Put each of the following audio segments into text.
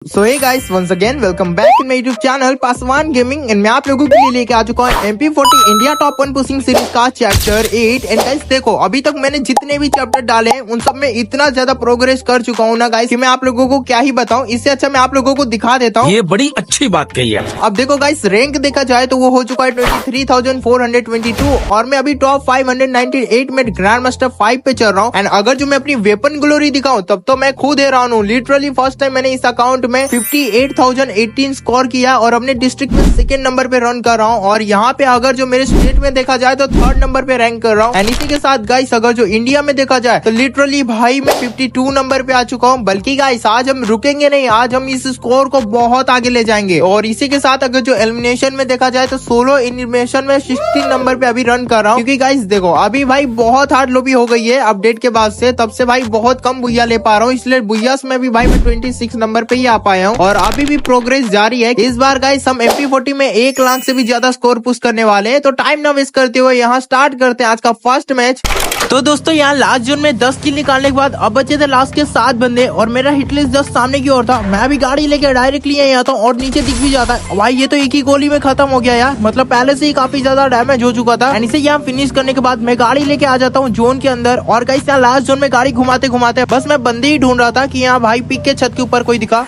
So hey guys, once again welcome back in my YouTube channel Paswan gaming. And मैं आप लोगों के लिए लेके आ चुका हूँ MP40 India top 1 pushing series का चैप्टर 8। एंड गाइस देखो, अभी तक मैंने जितने भी चैप्टर डाले हैं उन सब में इतना ज्यादा प्रोग्रेस कर चुका हूँ ना गाइस कि मैं आप लोगों को क्या ही बताऊं। इससे अच्छा मैं आप लोगों को दिखा देता हूँ। ये बड़ी अच्छी बात कही है। अब देखो गाइस, रैंक देखा जाए तो वो हो चुका है 23,422 और मैं अभी टॉप 598 में ग्रैंड मास्टर 5 पे चल रहा हूँ। एंड अगर जो मैं अपनी वेपन ग्लोरी दिखाऊं तब तो मैं खुद हैरान हूँ। लिटरली फर्स्ट टाइम मैंने इस अकाउंट में 58,018 स्कोर किया और अपने डिस्ट्रिक्ट में सेकंड नंबर पे रन कर रहा हूँ। और यहाँ पे अगर जो मेरे स्टेट में देखा जाए तो थर्ड नंबर पे रैंक कर रहा हूँ। एंड इसी के साथ गाइस अगर जो इंडिया में देखा जाए तो लिटरली भाई मैं 52 नंबर पे आ चुका हूँ। बल्कि गाइस आज हम रुकेंगे नहीं, आज हम इस स्कोर को बहुत आगे ले जाएंगे। और इसी के साथ अगर जो एलिमिनेशन में देखा जाए तो सोलो एलिमिनेशन में 16 नंबर पे अभी रन कर रहा हूँ। क्योंकि गाइस देखो, अभी भाई बहुत हार्ड लॉबी हो गई है अपडेट के बाद से, तब से भाई बहुत कम बुया ले पा रहा हूँ। इसलिए बुयास में भी भाई मैं 26 नंबर पे ही आ पाया हूँ और अभी भी प्रोग्रेस जारी है। इस बार गाइस हम MP40 में 1 लाख से भी ज्यादा स्कोर पुश करने वाले हैं। तो टाइम ना वेस्ट करते हुए यहाँ स्टार्ट करते हैं आज का फर्स्ट मैच। तो दोस्तों यहाँ लास्ट जोन में 10 किल निकालने के बाद अब बचे थे लास्ट के 7 बंदे और मेरा हिटलिस्ट जस्ट सामने की ओर था। मैं भी गाड़ी लेके डायरेक्टली यहीं आता हूँ और नीचे दिख भी जाता है। भाई ये तो एक ही गोली में खत्म हो गया यार, मतलब पहले से ही काफी ज्यादा डैमेज हो चुका था। एंड इसे यहाँ फिनिश करने के बाद मैं गाड़ी लेके आ जाता हूँ जोन के अंदर। और गाइस यहाँ लास्ट जोन में गाड़ी घुमाते घुमाते बस मैं बंदे ही ढूंढ रहा था कि यहाँ भाई पिक के छत के ऊपर कोई दिखा।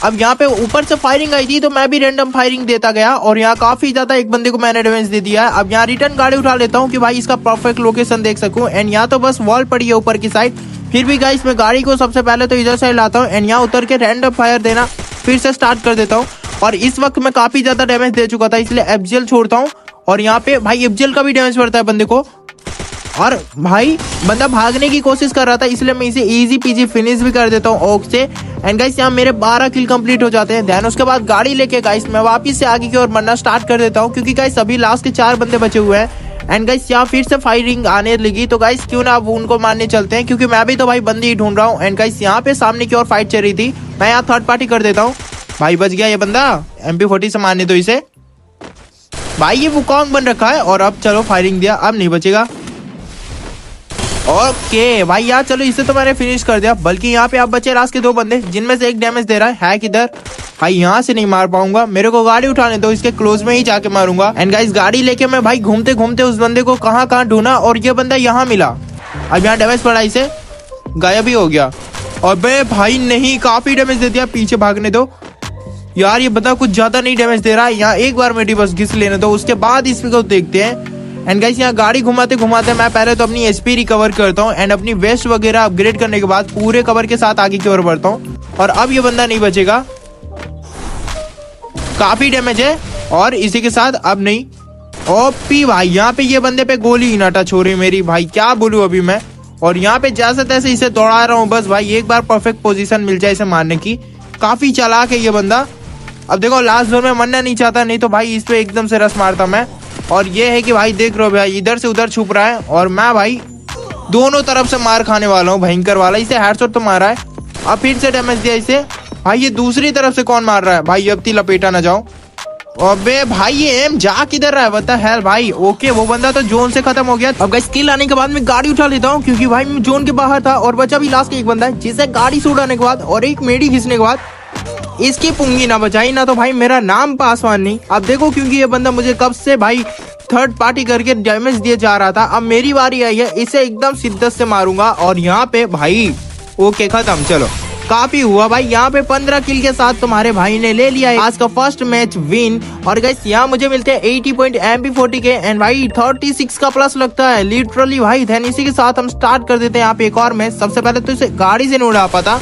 अब यहाँ पे ऊपर से फायरिंग आई थी तो मैं भी रैंडम फायरिंग देता गया और यहाँ काफी ज्यादा एक बंदे को मैंने डैमेज दे दिया है। अब यहाँ रिटर्न गाड़ी उठा लेता हूँ कि भाई इसका परफेक्ट लोकेशन देख सकूं। एंड यहाँ तो बस वॉल पड़ी है ऊपर की साइड। फिर भी गाइस मैं गाड़ी को सबसे पहले तो इधर साइड लाता हूँ एंड यहाँ उतर के रैंडम फायर देना फिर से स्टार्ट कर देता हूँ। और इस वक्त मैं काफी ज्यादा डैमेज दे चुका था इसलिए FGL छोड़ता हूँ। और यहाँ पे भाई FGL का भी डैमेज पड़ता है बंदे को। और भाई बंदा भागने की कोशिश कर रहा था इसलिए मैं इसे इजी पीजी फिनिश भी कर देता हूँ ओक से। एंड गाइस यहाँ मेरे 12 किल कंप्लीट हो जाते हैं। देन उसके बाद गाड़ी लेके गाइस मैं वापस से आगे की ओर मरना स्टार्ट कर देता हूँ क्योंकि गाइस अभी लास्ट के 4 बंदे बचे हुए हैं। एंड गाइस यहाँ फिर से फायरिंग आने लगी तो गाइस क्यों ना अब उनको मारने चलते हैं क्योंकि मैं भी तो भाई बंदी ही ढूंढ रहा हूँ। एंड गाइस यहाँ पे सामने की ओर फाइट चल रही थी, मैं यहाँ थर्ड पार्टी कर देता हूँ। भाई बच गया ये बंदा, MP40 से मारने दो इसे। भाई ये वुकोंग बन रखा है और अब चलो फायरिंग दिया, अब नहीं बचेगा। ओके भाई यार चलो इसे तो मैंने फिनिश कर दिया। बल्कि यहाँ पे अब बचे लास्ट के 2 बंदे जिनमें से एक डैमेज दे रहा है किधर। भाई यहाँ से नहीं मार पाऊंगा, मेरे को गाड़ी उठाने दो, इसके क्लोज में ही जाके मारूंगा। एंड गाइस गाड़ी लेके मैं भाई घूमते घूमते उस बंदे को कहाँ कहाँ ढूंढा और ये बंदा यहाँ मिला। अब यहाँ डैमेज पड़ा, इसे गायब ही हो गया। और भाई नहीं, काफी डैमेज दे दिया, पीछे भागने दो यार। ये बंदा कुछ ज्यादा नहीं डैमेज दे रहा है। यहाँ एक बार मेरी बस घिस लेने दो, उसके बाद इसको देखते हैं। एंड गाइस यहाँ गाड़ी घुमाते घुमाते मैं पहले तो अपनी HP रिकवर करता हूँ एंड अपनी वेस्ट वगैरह अपग्रेड करने के बाद पूरे कवर के साथ आगे की ओर बढ़ता हूँ। और अब ये बंदा नहीं बचेगा, काफी डैमेज है। और इसी के साथ अब नहीं। ओपी भाई यहाँ पे ये बंदे पे गोली ही ना टच हो रही मेरी, भाई क्या बोलूं अभी मैं। और यहाँ पे जैसे तैसे इसे दौड़ा रहा हूँ बस भाई एक बार परफेक्ट पोजीशन मिल जाए इसे मारने की। काफी चालाक है ये बंदा। अब देखो लास्ट जोन में मरना नहीं चाहता, नहीं तो भाई इस पे एकदम से रस मारता मैं। और ये है कि भाई देख रहे हो भाई इधर से उधर छुप रहा है और मैं भाई दोनों तरफ से मार खाने वाला हूँ, भयंकर वाला। इसे हेडशॉट तो मारा है, अब फिर से डैमेज दिया इसे। भाई ये दूसरी तरफ से कौन मार रहा है भाई, अब ती लपेटा ना जाओ। अबे भाई ये एम जा किधर रहा है बता हेल भाई। ओके वो बंदा तो जोन से खत्म हो गया। अब गाइस स्किल आने के बाद मैं गाड़ी उठा लेता हूँ क्योंकि भाई मैं जोन के बाहर था और बचा भी लास्ट एक बंदा है जिसे गाड़ी से उड़ाने के बाद और एक मेडी घिसने के बाद इसकी पुंगी ना बचाई ना तो भाई मेरा नाम पासवान नहीं। अब देखो क्योंकि ये बंदा मुझे कब से भाई थर्ड पार्टी करके डैमेज दिए जा रहा था, अब मेरी बारी आई है, इसे एकदम शिद्दत से मारूंगा। और यहाँ पे भाई ओके खत्म, चलो काफी हुआ भाई। यहाँ पे 15 किल के साथ तुम्हारे भाई ने ले लिया आज का फर्स्ट मैच विन। और गाइस यहाँ मुझे मिलते हैं 80 पॉइंट MP40 के एंड भाई 36 का प्लस लगता है लिटरली भाई। धैन इसी के साथ हम स्टार्ट कर देते हैं यहाँ पे एक और मैच। सबसे पहले तो इसे गाड़ी से नहीं उड़ा पाता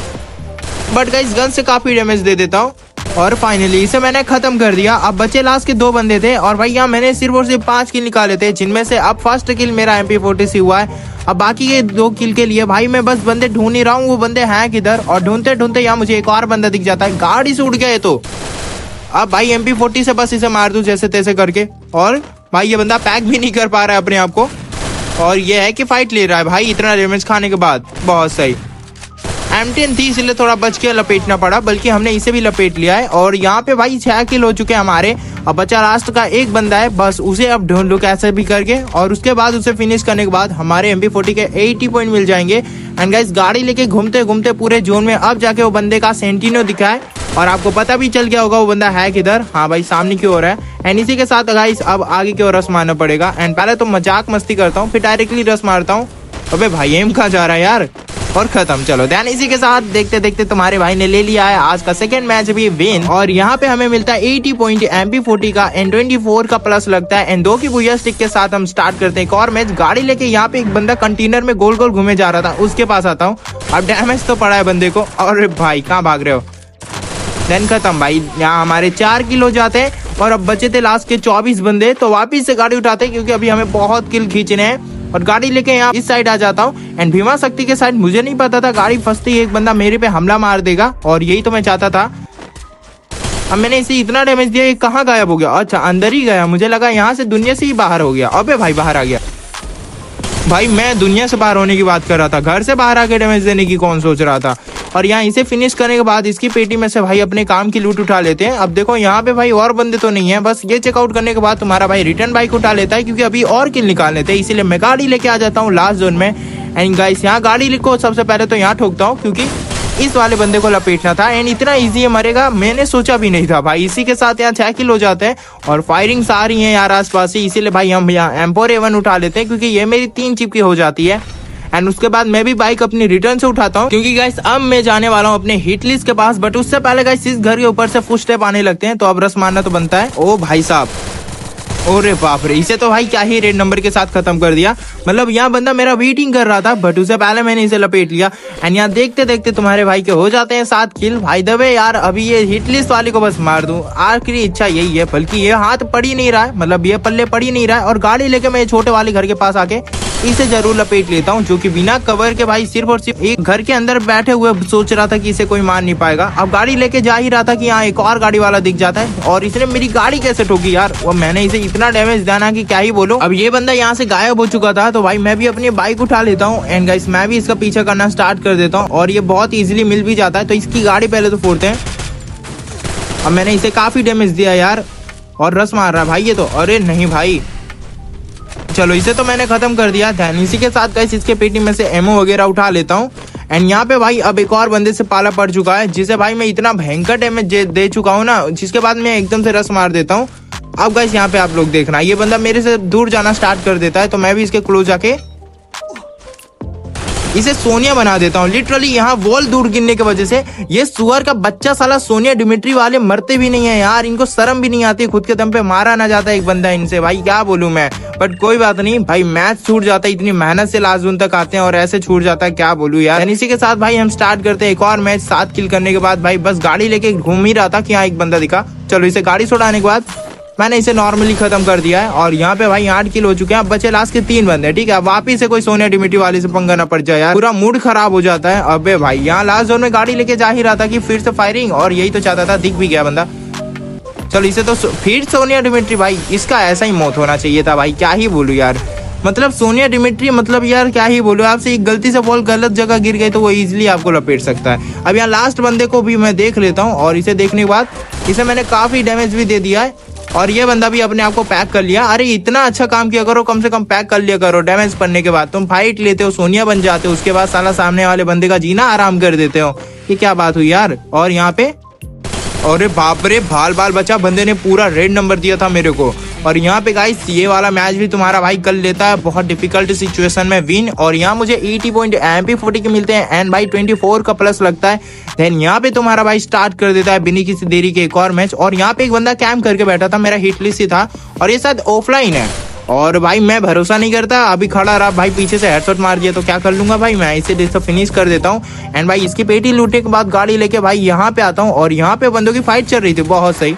बट गाइस गन से काफी डैमेज दे देता हूँ और फाइनली इसे मैंने खत्म कर दिया। अब बचे लास्ट के 2 बंदे थे और भाई यहाँ मैंने सिर्फ और सिर्फ 5 किल निकाले थे जिनमें से अब फर्स्ट किल मेरा MP40 से हुआ है। अब बाकी के 2 किल के लिए भाई मैं बस बंदे ढूंढ ही रहा हूँ, वो बंदे हैं किधर। और ढूंढते ढूंढते यहाँ मुझे एक और बंदा दिख जाता है, गाड़ी से उड़ गया है। तो अब भाई MP40 से बस इसे मार दूं जैसे तैसे करके। और भाई ये बंदा पैक भी नहीं कर पा रहा है अपने आप को और ये है कि फाइट ले रहा है भाई इतना डैमेज खाने के बाद। बहुत सही, M10 थी इसलिए थोड़ा बच के लपेटना पड़ा, बल्कि हमने इसे भी लपेट लिया है। और यहाँ पे भाई 6 किल हो चुके हैं हमारे। अब बचा लास्ट का एक बंदा है, बस उसे अब ढूंढ लो कैसे भी करके और उसके बाद उसे फिनिश करने के बाद हमारे MP40 के 80 पॉइंट मिल जाएंगे। एंड गाइस गाड़ी लेके घूमते घूमते पूरे जोन में अब जाके वो बंदे का सेंटिनो दिखा है और आपको पता भी चल गया होगा वो बंदा है किधर। हाँ भाई सामने की ओर है। एंड इसी के साथ गाइस अब आगे की ओर रस मारना पड़ेगा। एंड पहले तो मजाक मस्ती करता हूँ फिर डायरेक्टली रस मारता हूँ। अबे भाई एम कहाँ जा रहा है यार, और खत्म। चलो दैन इसी के साथ देखते देखते तुम्हारे भाई ने ले लिया है आज का सेकंड मैच भी विन। और यहाँ पे हमें मिलता है 80 पॉइंट MP40 का N24 का प्लस लगता है। एंड 2 की बुया स्टिक के साथ हम स्टार्ट करते हैं एक और मैच। गाड़ी लेके यहाँ पे एक बंदा कंटेनर में गोल गोल घूमे जा रहा था, उसके पास आता हूँ। अब डैमेज तो पड़ा है बंदे को। और भाई कहाँ भाग रहे हो। देन खत्म भाई, यहाँ हमारे 4 किल हो जाते हैं और अब बचे थे लास्ट के 24 बंदे। तो वापिस से गाड़ी उठाते हैं क्योंकि अभी हमें बहुत किल खींचने हैं। और गाड़ी लेके यहाँ इस साइड आ जाता हूँ। एंड भीमा शक्ति के साइड मुझे नहीं पता था गाड़ी फंसते ही एक बंदा मेरे पे हमला मार देगा, और यही तो मैं चाहता था। अब मैंने इसे इतना डैमेज दिया, ये कहाँ गायब हो गया। अच्छा अंदर ही गया, मुझे लगा यहाँ से दुनिया से ही बाहर हो गया। अबे भाई बाहर आ गया। भाई मैं दुनिया से बाहर होने की बात कर रहा था, घर से बाहर आके डैमेज देने की कौन सोच रहा था। और यहाँ इसे फिनिश करने के बाद इसकी पेटी में से भाई अपने काम की लूट उठा लेते हैं। अब देखो यहाँ पे भाई और बंदे तो नहीं है, बस ये चेकआउट करने के बाद तुम्हारा भाई रिटर्न बाइक उठा लेता है क्योंकि अभी और किल निकालने थे। इसीलिए मैं गाड़ी लेके आ जाता हूँ लास्ट जोन में। एंड गाइस यहाँ गाड़ी को सबसे पहले तो यहाँ ठोकता हूँ क्योंकि इस वाले बंदे को लपेटना था। एंड इतना इजी मरेगा मैंने सोचा भी नहीं था भाई। इसी के साथ यहाँ 6 किल हो जाते हैं और फायरिंग्स आ रही हैं यार आसपास ही। इसीलिए भाई हम यहाँ M4A1 उठा लेते हैं क्योंकि ये मेरी 3 चिप की हो जाती है। एंड उसके बाद मैं भी बाइक अपनी रिटर्न से उठाता हूँ क्योंकि गाइस अब मैं जाने वाला हूँ अपने हिट लिस्ट के पास। बट उससे पहले गाइस इस घर के ऊपर से फुट स्टेप आने लगते हैं, तो अब रस मारना तो बनता है। ओ भाई साहब, ओरे बाप रे, इसे तो भाई क्या ही रेड नंबर के साथ खत्म कर दिया। मतलब यहाँ बंदा मेरा वेटिंग कर रहा था बट उससे पहले मैंने इसे लपेट लिया। एंड यहाँ देखते देखते तुम्हारे भाई के हो जाते हैं 7 किल। भाई दबे यार, अभी ये हिट लिस्ट वाले को बस मार दूं, आखिरी इच्छा यही है। बल्कि ये हाथ पड़ ही नहीं रहा है, मतलब ये पल्ले पड़ ही नहीं रहा है। और गाड़ी लेके मैं छोटे वाले घर के पास आके इसे जरूर लपेट लेता हूँ, जो कि बिना कवर के भाई सिर्फ और सिर्फ एक घर के अंदर बैठे हुए सोच रहा था कि इसे कोई मार नहीं पाएगा। अब गाड़ी लेके जा ही रहा था कि यहाँ एक और गाड़ी वाला दिख जाता है और इसने मेरी गाड़ी कैसे ठोकी यार। वो मैंने इसे इतना डैमेज दिया ना कि क्या ही बोलो। अब ये बंदा यहाँ से गायब हो चुका था, तो भाई मैं भी अपनी बाइक उठा लेता हूँ। एंड गाइस मैं भी इसका पीछा करना स्टार्ट कर देता हूँ और ये बहुत इजीली मिल भी जाता है। तो इसकी गाड़ी पहले तो फोड़ते हैं। अब मैंने इसे काफी डैमेज दिया यार और रस मार रहा है भाई ये तो। अरे नहीं भाई, चलो इसे तो मैंने खत्म कर दिया। ध्यान इसी के साथ गाइस इसके पेटी में से एमओ वगैरह उठा लेता हूँ। एंड यहाँ पे भाई अब एक और बंदे से पाला पड़ चुका है जिसे भाई मैं इतना भयंकर डैमेज दे चुका हूँ ना, जिसके बाद मैं एकदम से रस मार देता हूँ। अब गाइस यहाँ पे आप लोग देखना, ये बंदा मेरे से दूर जाना स्टार्ट कर देता है, तो मैं भी इसके क्लोज जाके इसे सोनिया बना देता हूँ। लिटरली यहाँ वॉल दूर गिरने की वजह से ये सुअर का बच्चा साला सोनिया डिमिट्री वाले मरते भी नहीं है यार। इनको शर्म भी नहीं आती, खुद के दम पे मारा ना जाता एक बंदा इनसे। भाई क्या बोलूं मैं, बट कोई बात नहीं भाई, मैच छूट जाता है। इतनी मेहनत से लास्ट जोन तक आते हैं और ऐसे छूट जाता है, क्या बोलूं यार। इसी के साथ भाई हम स्टार्ट करते हैं एक और मैच। 7 किल करने के बाद भाई बस गाड़ी लेके घूम ही रहा था कि यहाँ एक बंदा दिखा। चलो इसे गाड़ी छुड़ाने के बाद मैंने इसे नॉर्मली खत्म कर दिया है और यहाँ पे भाई 8 किल हो चुके हैं। अब बचे लास्ट के 3 बंदे, ठीक है। वापिस से कोई सोनिया डिमिट्री वाले से पंगा ना पड़ जाए यार, पूरा मूड खराब हो जाता है। अबे भाई यहाँ लास्ट जोन में गाड़ी लेके जा ही रहा था कि फिर से फायरिंग, और यही तो चाहता था, दिख भी गया बंदा। चलो इसे तो फिर सोनिया डिमिट्री, भाई इसका ऐसा ही मौत होना चाहिए था भाई, क्या ही बोलूं यार। मतलब सोनिया डिमिट्री, मतलब यार क्या ही बोलूं आपसे, एक गलती से बॉल गलत जगह गिर गई तो वो इजीली आपको लपेट सकता है। अब यहाँ लास्ट बंदे को भी मैं देख लेता हूँ और इसे देखने के बाद इसे मैंने काफी डैमेज भी दे दिया है और ये बंदा भी अपने आप को पैक कर लिया। अरे इतना अच्छा काम किया करो, कम से कम पैक कर लिया करो। डैमेज पड़ने के बाद तुम फाइट लेते हो, सोनिया बन जाते हो, उसके बाद साला सामने वाले बंदे का जीना आराम कर देते हो। ये क्या बात हुई यार। और यहाँ पे अरे बाप रे, भाल बाल बचा, बंदे ने पूरा रेड नंबर दिया था मेरे को। और यहाँ पे गाइस ये वाला मैच भी तुम्हारा भाई कर लेता है बहुत डिफिकल्ट सिचुएशन में विन। और यहाँ मुझे 80 पॉइंट MP40 के मिलते हैं एंड भाई 24 का प्लस लगता है। देन यहाँ पे तुम्हारा भाई स्टार्ट कर देता है बिना किसी देरी के एक और मैच। और यहाँ पे एक बंदा कैंप करके बैठा था, मेरा हिट लिस्ट ही था और ये शायद ऑफलाइन है। और भाई मैं भरोसा नहीं करता, अभी खड़ा रहा भाई, पीछे से हेडशॉट मार दिया तो क्या कर लूंगा भाई, मैं इसे फिनिश कर देता हूँ। एंड भाई इसकी पेटी लूटने के बाद गाड़ी लेके भाई यहाँ पे आता हूँ और यहाँ पे बंदों की फाइट चल रही थी बहुत सही।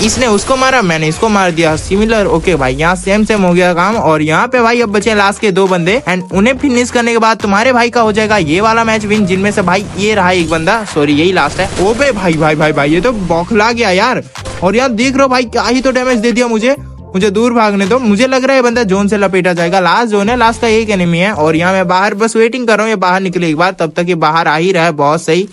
इसने उसको मारा, मैंने इसको मार दिया, सिमिलर। ओके भाई यहाँ सेम हो गया काम। और यहाँ पे भाई अब बचे लास्ट के 2 बंदे एंड उन्हें फिनिश करने के बाद तुम्हारे भाई का हो जाएगा ये वाला मैच विन, जिनमें से भाई ये रहा एक बंदा, सॉरी यही लास्ट है। ओबे भाई भाई भाई भाई ये तो बौखला गया यार। और यहाँ देख रहे हो भाई क्या ही तो डैमेज दे दिया मुझे दूर भागने दो। मुझे लग रहा है बंदा जोन से लपेटा जाएगा। लास्ट जोन है, लास्ट का एक एनिमी है और यहाँ मैं बाहर बस वेटिंग कर रहा हूँ ये बाहर निकले एक बार, तब तक ये बाहर आ ही रहा है बहुत सही।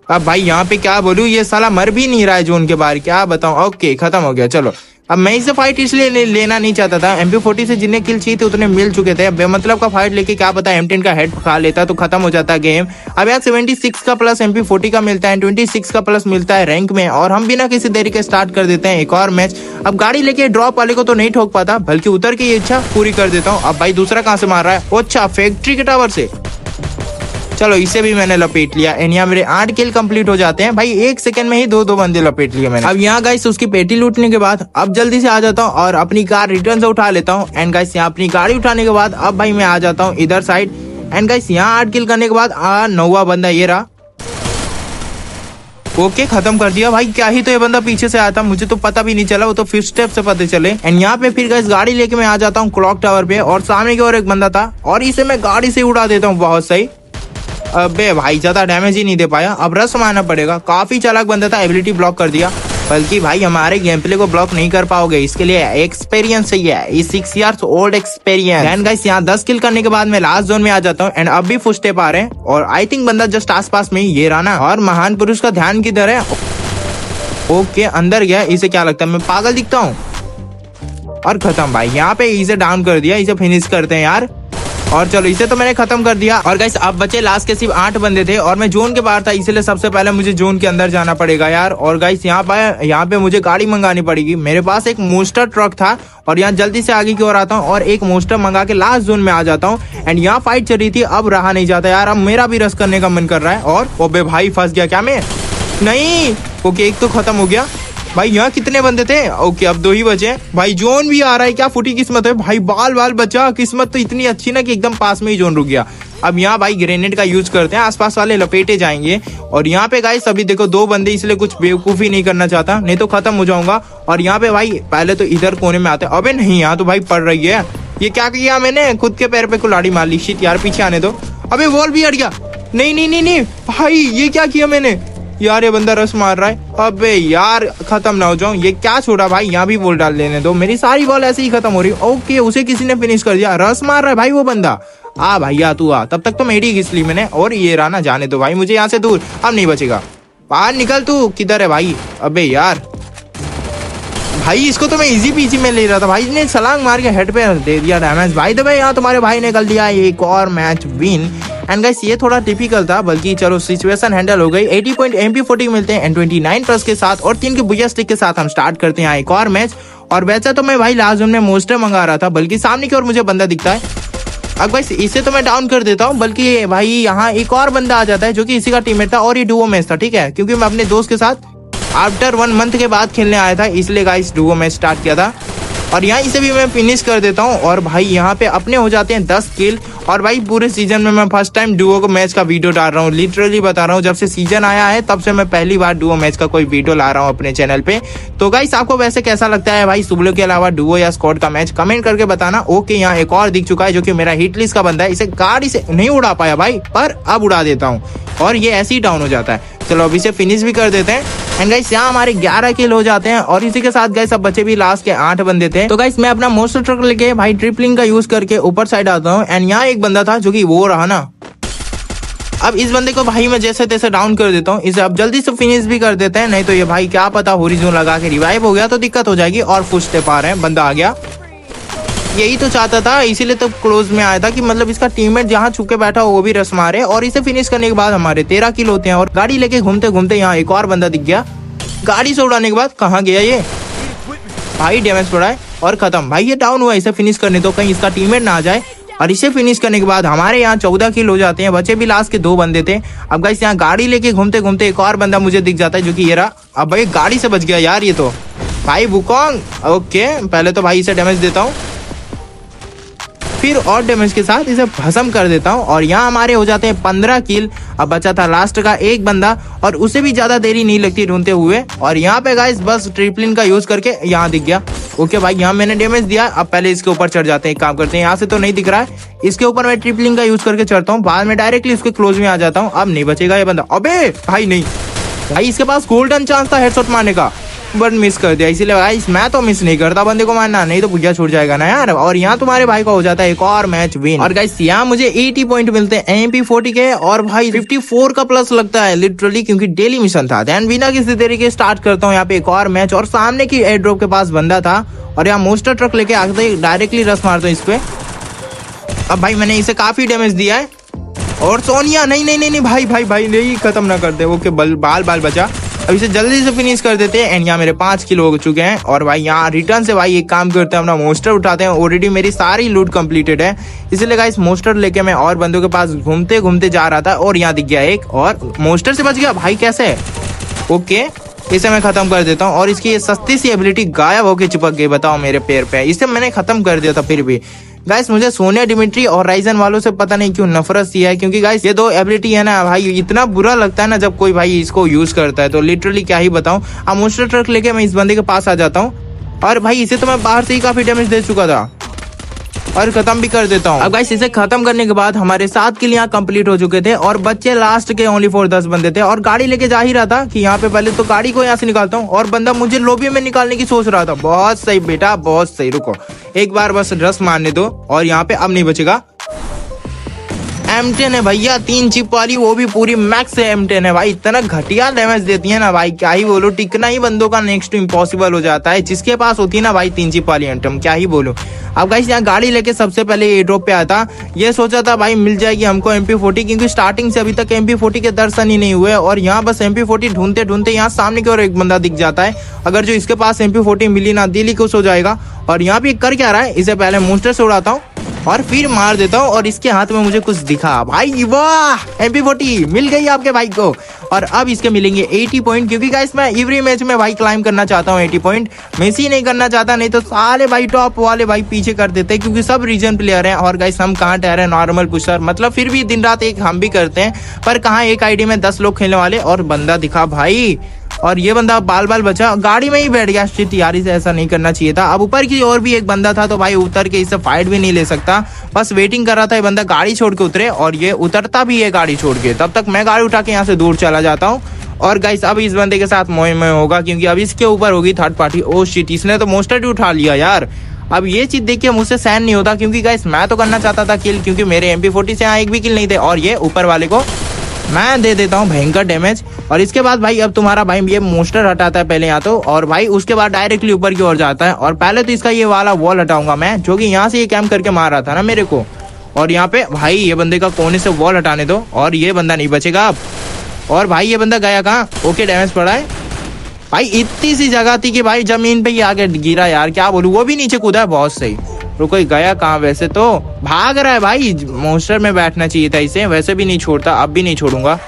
अब भाई यहाँ पे क्या बोलूं, ये साला मर भी नहीं रहा है जोन के बाहर, क्या बताऊं। ओके खत्म हो गया। चलो अब मैं इसे फाइट इसलिए लेना नहीं चाहता था, MP40 से जितने किल चाहिए थे उतने मिल चुके थे। अब बेमतलब का फाइट लेके क्या पता M10 का हेड खा लेता तो खत्म हो जाता गेम। अब यार 76 का प्लस MP40 का मिलता है, 26 का प्लस मिलता है रैंक में, और हम बिना किसी देरी के स्टार्ट कर देते हैं एक और मैच। अब गाड़ी लेके ड्रॉप वाले को तो नहीं ठोक पाता, बल्कि उतर के ये इच्छा पूरी कर देता हूँ। अब भाई दूसरा कहाँ से मार रहा है? अच्छा, फैक्ट्री के टावर से। चलो इसे भी मैंने लपेट लिया एंड यहाँ मेरे 8 किल कंप्लीट हो जाते हैं भाई। 1 सेकंड में ही दो बंदे लपेट लिए मैंने। अब यहाँ गाइस उसकी पेटी लूटने के बाद अब जल्दी से आ जाता हूँ और अपनी कार रिटर्न से उठा लेता हूँ। एंड गाइस यहाँ अपनी गाड़ी उठाने के बाद अब भाई मैं आ जाता हूँ इधर साइड। एंड गाइस यहाँ 8 किल करने के बाद 9वां बंदा ये रहा। ओके, खत्म कर दिया भाई। क्या ही तो ये बंदा पीछे से आया था, मुझे तो पता भी नहीं चला, वो तो फिर स्टेप से पता चले। एंड यहाँ पे फिर गाइस गाड़ी लेके मैं आ जाता हूँ क्लॉक टावर पे, और सामने की ओर एक बंदा था और इसे मैं गाड़ी से उड़ा देता हूँ बहुत सही। अबे भाई ज्यादा डैमेज ही नहीं दे पाया, अब रस मारना पड़ेगा। काफी चालाक बंदा था, एबिलिटी ब्लॉक कर दिया। बल्कि भाई हमारे गेम प्ले को ब्लॉक नहीं कर पाओगे, इसके लिए एक्सपीरियंस चाहिए, 6 years old experience. And guys यहाँ 10 किल करने के बाद मैं लास्ट जोन में आ जाता हूँ। एंड अब भी फुट स्टेप आ रहे हैं और आई थिंक बंदा जस्ट आसपास में ही ये रहा ना। और महान पुरुष का ध्यान किधर है? ओके, अंदर गया। इसे क्या लगता है मैं पागल दिखता हूँ? और खत्म भाई, यहाँ पे इसे डाउन कर दिया। इसे फिनिश करते हैं यार। और चलो इसे तो मैंने खत्म कर दिया। और गाइस अब बचे लास्ट के सिर्फ 8 बंदे थे और मैं जोन के बाहर था, इसलिए सबसे पहले मुझे जोन के अंदर जाना पड़ेगा यार। और गाइस यहाँ पे मुझे गाड़ी मंगानी पड़ेगी। मेरे पास एक मोस्टर ट्रक था और यहाँ जल्दी से आगे की ओर आता हूँ और एक मोस्टर मंगा के लास्ट जोन में आ जाता हूँ। एंड यहाँ फाइट चल रही थी, अब रहा नहीं जाता यार, अब मेरा भी रस करने का मन कर रहा है। और ओबे भाई फंस गया क्या मैं? नहीं, ओके एक तो खत्म हो गया भाई। यहाँ कितने बंदे थे? ओके अब 2 ही बचे भाई। जोन भी आ रहा है, क्या फुटी किस्मत है भाई। बाल बचा, किस्मत तो इतनी अच्छी ना कि एकदम पास में ही जोन रुक गया। अब यहाँ भाई ग्रेनेड का यूज करते हैं, आसपास वाले लपेटे जाएंगे। और यहाँ पे गाइस अभी देखो 2 बंदे, इसलिए कुछ बेवकूफी नहीं करना चाहता, नहीं तो खत्म हो जाऊंगा। और यहाँ पे भाई पहले तो इधर कोने में आते हैं। अबे नहीं, यहाँ तो भाई पड़ रही है। ये क्या किया मैंने? खुद के पैर पे कुल्हाड़ी मार ली। शिट यार, पीछे आने दो। अबे वॉल भी हट गया। नहीं भाई, ये क्या किया मैंने यार? ये बंदा रस मार रहा है। अबे यार खत्म ना हो जाऊं। ये क्या छोड़ा भाई? यहाँ भी बॉल डाल लेने दो, मेरी सारी बॉल ऐसे ही खत्म हो रही। ओके, उसे किसी ने फिनिश कर दिया। रस मार रहा है भाई वो बंदा। आ भैया तू आ, तब तक तो मेरी घिस ली मैंने। और ये रहा ना, जाने दो भाई मुझे यहाँ से दूर, अब नहीं बचेगा। बाहर निकल तू, किधर है भाई? अबे यार भाई, इसको तो मैं इजी पीजी में ले रहा था भाई, ने छलांग मार के हेड पे दे दिया डैमेज। भाई तो भाई यहाँ तुम्हारे भाई ने कर दिया एक और मैच विन। एंड गाइस ये थोड़ा टिपिकल था, बल्कि चलो सिचुएशन हैंडल हो गई। 80 पॉइंट MP40 मिलते हैं एंड 29 प्लस के साथ और 3 के बुया स्टिक के साथ हम स्टार्ट करते हैं एक और मैच। और वैसा तो मैं भाई लास्ट जोन में मोस्टर मंगा रहा था, बल्कि सामने की ओर मुझे बंदा दिखता है। अब गाइस इसे तो मैं डाउन कर देता हूँ, बल्कि भाई यहाँ एक और बंदा आ जाता है जो कि इसी का टीममेट था। और ये डुओ मैच था, ठीक है, क्योंकि मैं अपने दोस्त के साथ आफ्टर 1 मंथ के बाद खेलने आया था, इसलिए गाइस डुओ मैच स्टार्ट किया था। और यहाँ इसे भी मैं फिनिश कर देता हूँ। और भाई यहाँ पे अपने हो जाते हैं 10 किल। और भाई पूरे सीजन में मैं फर्स्ट टाइम डुओ को मैच का वीडियो डाल रहा हूँ, लिटरली बता रहा हूँ। जब से सीजन आया है तब से मैं पहली बार डुओ मैच का कोई वीडियो ला रहा हूँ अपने चैनल पे। तो गाइस आपको वैसे कैसा लगता है भाई सुबलो के अलावा डुओ या स्क्वाड का मैच? कमेंट करके बताना। ओके, यहाँ एक और दिख चुका है जो कि मेरा हिट लिस्ट का बंदा है। इसे गाड़ी से नहीं उड़ा पाया भाई, पर अब उड़ा देता हूँ और ये ऐसे ही डाउन हो जाता है। चलो अब इसे फिनिश भी कर देते हैं। एंड गाइस यहाँ हमारे 11 किल हो जाते हैं। और इसी के साथ गाइस अब बचे भी लास्ट के 8 बंदे थे। तो गाइस मैं अपना मोस्टर ट्रक लेके भाई ट्रिपलिंग का यूज करके ऊपर साइड आता हूँ। एंड यहाँ एक बंदा था जो कि वो रहा ना। अब इस बंदे को भाई मैं जैसे तैसे डाउन कर देता हूँ। इसे अब जल्दी से फिनिश भी कर देते हैं, नहीं तो ये भाई क्या पता हॉरिजॉन लगा के रिवाइव हो गया तो दिक्कत हो जाएगी। और फुट स्टेप आ रहे हैं, बंदा आ गया। यही तो चाहता था, इसीलिए तो क्लोज में आया था कि मतलब इसका टीममेट जहाँ छुपके बैठा हो वो भी रस मारे। और इसे फिनिश करने के बाद हमारे 13 किल होते हैं। और गाड़ी लेके घूमते घूमते यहाँ एक और बंदा दिख गया। गाड़ी से उड़ाने के बाद कहाँ गया ये भाई? डैमेज पड़ा है और खत्म भाई, ये डाउन हुआ। इसे फिनिश करने तो कहीं इसका टीममेट ना आ जाए। और इसे फिनिश करने के बाद हमारे यहाँ 14 किल हो जाते हैं। बचे भी लास्ट के 2 बंदे थे। अब गाइस यहाँ गाड़ी लेके घूमते घूमते एक और बंदा मुझे दिख जाता है जो कि ये रहा। अब भाई गाड़ी से बच गया यार ये तो भाई वुकोंग। ओके, पहले तो भाई इसे डैमेज देता हूँ, फिर और डैमेज के साथ इसे भस्म कर देता हूँ। और यहाँ हमारे हो जाते हैं 15 किल। अब बचा था लास्ट का एक बंदा और उसे भी ज्यादा देरी नहीं लगती ढूंढते हुए। और यहाँ पे गाइस बस ट्रिपलिन का यूज करके यहाँ दिख गया। ओके भाई, यहाँ मैंने डैमेज दिया। अब पहले इसके ऊपर चढ़ जाते हैं, काम करते हैं। यहाँ से तो नहीं दिख रहा है, इसके ऊपर मैं ट्रिपलिंग का यूज करके चढ़ता हूँ, बाद में डायरेक्टली इसके क्लोज में आ जाता हूँ। अब नहीं बचेगा ये बंदा। अबे भाई नहीं भाई, इसके पास गोल्डन चांस था हेडशॉट मारने का। बट मिस कर दिया, इसीलिए गाइस मैं तो मिस नहीं करता बंदे को मारना, नहीं तो भुजिया छूट जाएगा ना यार। और यहाँ तुम्हारे भाई का हो जाता है एक और मैच विन। और गाइस यहाँ मुझे 80 पॉइंट मिलते हैं MP40 के, और भाई 54 का प्लस लगता है लिटरली, क्योंकि डेली मिशन था। देन बिना किसी तरीके स्टार्ट करता हूँ यहाँ पे एक और मैच, और सामने की एयर ड्रॉप के पास बंदा था, और यहाँ मोस्टर ट्रक लेके आते ही डायरेक्टली रस मारता हूँ इस पे। अब भाई मैंने इसे काफी डैमेज दिया है, और सोनिया नहीं नहीं नहीं, नहीं भाई भाई भाई नहीं, खत्म ना कर दे। ओके बाल बाल बचा, अब इसे जल्दी से फिनिश कर देते हैं। एंड यहाँ मेरे 5 किलो हो चुके हैं, और भाई यहाँ रिटर्न से भाई एक काम करते हैं, अपना मोस्टर उठाते हैं। ऑलरेडी मेरी सारी लूट कंप्लीटेड है, इसीलिए गाइस मोस्टर लेके मैं और बंदों के पास घूमते घूमते जा रहा था, और यहाँ दिख गया एक, और मोस्टर से बच गया भाई कैसे। ओके इसे मैं खत्म कर देता हूँ, और इसकी ये सस्ती सी एबिलिटी गायब होके चिपक गई, बताओ मेरे पैर पे। इसे मैंने खत्म कर दिया था फिर भी। गाइस मुझे सोनिया डिमिट्री और राइजन वालों से पता नहीं क्यों नफरत सी है, क्योंकि गाइस ये दो एबिलिटी है ना भाई, इतना बुरा लगता है ना जब कोई भाई इसको यूज करता है, तो लिटरली क्या ही बताऊं। अब मोस्टर ट्रक लेके मैं इस बंदे के पास आ जाता हूँ, और भाई इसे तो मैं बाहर से ही काफी डैमेज दे चुका था, और खत्म भी कर देता हूँ। अब गाइस इसे खत्म करने के बाद हमारे 7 किल यहाँ कंप्लीट हो चुके थे, और बच्चे लास्ट के ओनली 10 बंदे थे, और गाड़ी लेके जा ही रहा था कि यहाँ पे पहले तो गाड़ी को यहाँ से निकालता हूँ, और बंदा मुझे लॉबी में निकालने की सोच रहा था। बहुत सही बेटा बहुत सही, रुको एक बार बस रस मारने दो, और यहाँ पे अब नहीं बचेगा। M10 है भैया, 3 चिप वाली, वो भी पूरी मैक्स है। M10 है भाई, इतना घटिया डैमेज देती है ना भाई, क्या ही बोलो। टिकना ही बंदों का नेक्स्ट इम्पॉसिबल हो जाता है, जिसके पास होती है ना भाई 3 चिप वाली M10, क्या ही बोलो। अब गाइस यहाँ गाड़ी लेके सबसे पहले एयर ड्रॉप पे आता, ये सोचा था भाई मिल जाएगी हमको MP40, क्योंकि स्टार्टिंग से अभी तक MP40 के दर्शन ही नहीं हुए, और यहाँ बस MP40 ढूंढते ढूंढते यहाँ सामने की ओर एक बंदा दिख जाता है। अगर जो इसके पास MP40 मिली ना, दिल ही खुश हो जाएगा। और यहाँ पे कर क्या रहा है, इसे पहले मोस्टर से उड़ाता हूँ, और फिर मार देता हूँ, और इसके हाथ में मुझे कुछ दिखा भाई, वाह MP40 मिल गई आपके भाई को। और अब इसके मिलेंगे 80 पॉइंट, क्योंकि गाइस मैं एवरी मैच में भाई क्लाइम करना चाहता हूँ 80 पॉइंट, मिस ही नहीं करना चाहता, नहीं तो सारे भाई टॉप वाले भाई पीछे कर देते हैं, क्योंकि सब रीजन प्लेयर हैं। और गाइस हम कहाँ ठहरे नॉर्मल पुशर, मतलब फिर भी दिन रात एक हम भी करते हैं, पर कहाँ एक आईडी में 10 लोग खेलने वाले। और बंदा दिखा भाई, और ये बंदा बाल बाल बचा, गाड़ी में ही बैठ गया। शिट यार, इसे ऐसा नहीं करना चाहिए था। अब ऊपर की और भी एक बंदा था, तो भाई उतर के इससे फाइट भी नहीं ले सकता, बस वेटिंग कर रहा था ये बंदा गाड़ी छोड़ के उतरे, और ये उतरता भी है गाड़ी छोड़ के। तब तक मैं गाड़ी उठा के यहाँ से दूर चला जाता हूँ। और गाइस अब इस बंदे के साथ मोह में होगा, क्योंकि अब इसके ऊपर होगी थर्ड पार्टी। ओ शिट, इसने तो मोस्टर भी उठा लिया यार। अब ये चीज देख के मुझसे सहन नहीं होता, क्योंकि गाइस मैं तो करना चाहता था किल, क्योंकि मेरे MP40 से यहाँ एक भी किल नहीं थे, और ये ऊपर वाले को मैं दे देता हूँ भयंकर डैमेज। और इसके बाद भाई अब तुम्हारा भाई ये मोस्टर हटाता है पहले यहाँ तो, और भाई उसके बाद डायरेक्टली ऊपर की ओर जाता है। और पहले तो इसका ये वाला वॉल हटाऊंगा मैं, जो कि यहाँ से ये कैम्प करके मार रहा था ना मेरे को। और यहाँ पे भाई ये बंदे का कोने से वॉल हटाने दो, और ये बंदा नहीं बचेगा अब। और भाई ये बंदा गया कहाँ, ओके डैमेज पड़ा है भाई। इतनी सी जगह थी कि भाई जमीन पे ही आके गिरा यार, क्या बोलूं, वो भी नीचे कूदा है, बहुत सही। रुको गया कहाँ, वैसे तो भाग रहा है भाई, मोस्टर में बैठना चाहिए था इसे, वैसे भी नहीं छोड़ता, अब भी नहीं छोड़ूंगा,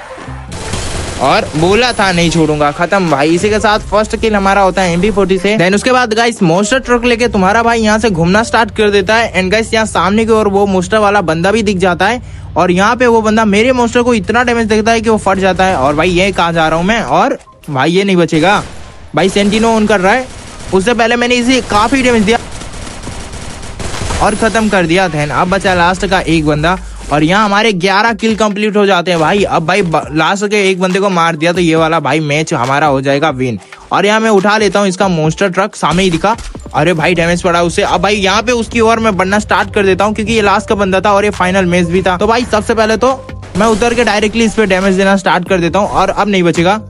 और बोला था नहीं छोड़ूंगा। खत्म भाई, इसी के साथ फर्स्ट किल हमारा होता है MP40 से। देन उसके बाद गाइस मोस्टर ट्रक लेके तुम्हारा भाई यहाँ से घूमना स्टार्ट कर देता है। एंड गाइस यहाँ सामने की ओर वो मोस्टर वाला बंदा भी दिख जाता है, और यहाँ पे वो बंदा मेरे मोस्टर को इतना डैमेज देता है कि वो फट जाता है। और भाई ये कहाँ जा रहा हूँ मैं, और भाई ये नहीं बचेगा भाई, सेंटिनो ऑन कर रहा है। उससे पहले मैंने इसे काफी डैमेज दिया और खत्म कर दिया। देन अब बचा लास्ट का एक बंदा, और यहाँ हमारे 11 किल कंप्लीट हो जाते हैं भाई। अब भाई लास्ट के एक बंदे को मार दिया, तो ये वाला भाई मैच हमारा हो जाएगा विन। और यहाँ मैं उठा लेता हूँ इसका मोस्टर ट्रक, सामने ही दिखा, अरे भाई डैमेज पड़ा उसे। अब भाई यहाँ पे उसकी ओर मैं बढ़ना स्टार्ट कर देता हूँ, क्योंकि ये लास्ट का बंदा था और ये फाइनल मैच भी था। तो भाई सबसे पहले तो मैं उतर के डायरेक्टली इस पे डैमेज देना स्टार्ट कर देता हूँ, और अब नहीं बचेगा,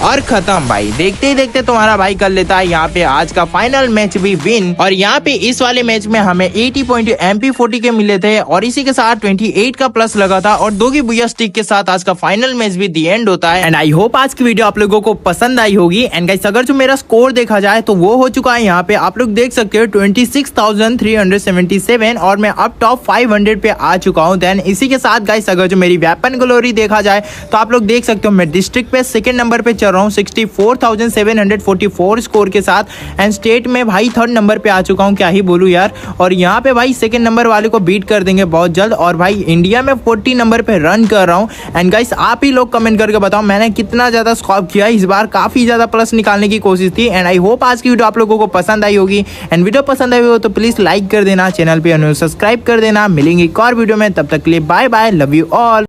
और खत्म भाई। देखते ही देखते तुम्हारा भाई कर लेता है यहाँ पे आज का फाइनल मैच भी विन। और यहाँ पे इस वाले मैच में हमें 80 पॉइंट MP40 के मिले थे, और इसी के साथ 28 का प्लस लगा था, और 2 की बुया स्टिक के साथ आज का फाइनल मैच भी दी एंड होता है। एंड आई होप आज की वीडियो आप लोगों को पसंद आई होगी। एंड गाइस अगर जो मेरा स्कोर देखा जाए तो वो हो चुका है यहाँ पे, आप लोग देख सकते हो 26,377, और मैं अब टॉप 500 पे आ चुका हूँ। देन इसी के साथ गाइस अगर जो मेरी वेपन ग्लोरी देखा जाए तो आप लोग देख सकते हो मैं डिस्ट्रिक्ट पे सेकंड नंबर पे चल रहा हूँ 64,744 स्कोर के साथ। एंड स्टेट में भाई थर्ड नंबर पे आ चुका हूँ, क्या ही बोलूं यार। और यहाँ पे भाई सेकंड नंबर वाले को बीट कर देंगे बहुत जल्द। और भाई इंडिया में 40 नंबर पे रन कर रहा हूँ। एंड गाइस आप ही लोग कमेंट करके बताओ मैंने कितना ज्यादा स्कोर किया, इस बार काफी ज्यादा प्लस निकालने की कोशिश थी। एंड आई होप आज की वीडियो आप लोगों को पसंद आई होगी। एंड वीडियो पसंद आई हो तो प्लीज लाइक कर देना, चैनल पे सब्सक्राइब कर देना। मिलेंगे एक और वीडियो में, तब तक के लिए bye bye, love you all.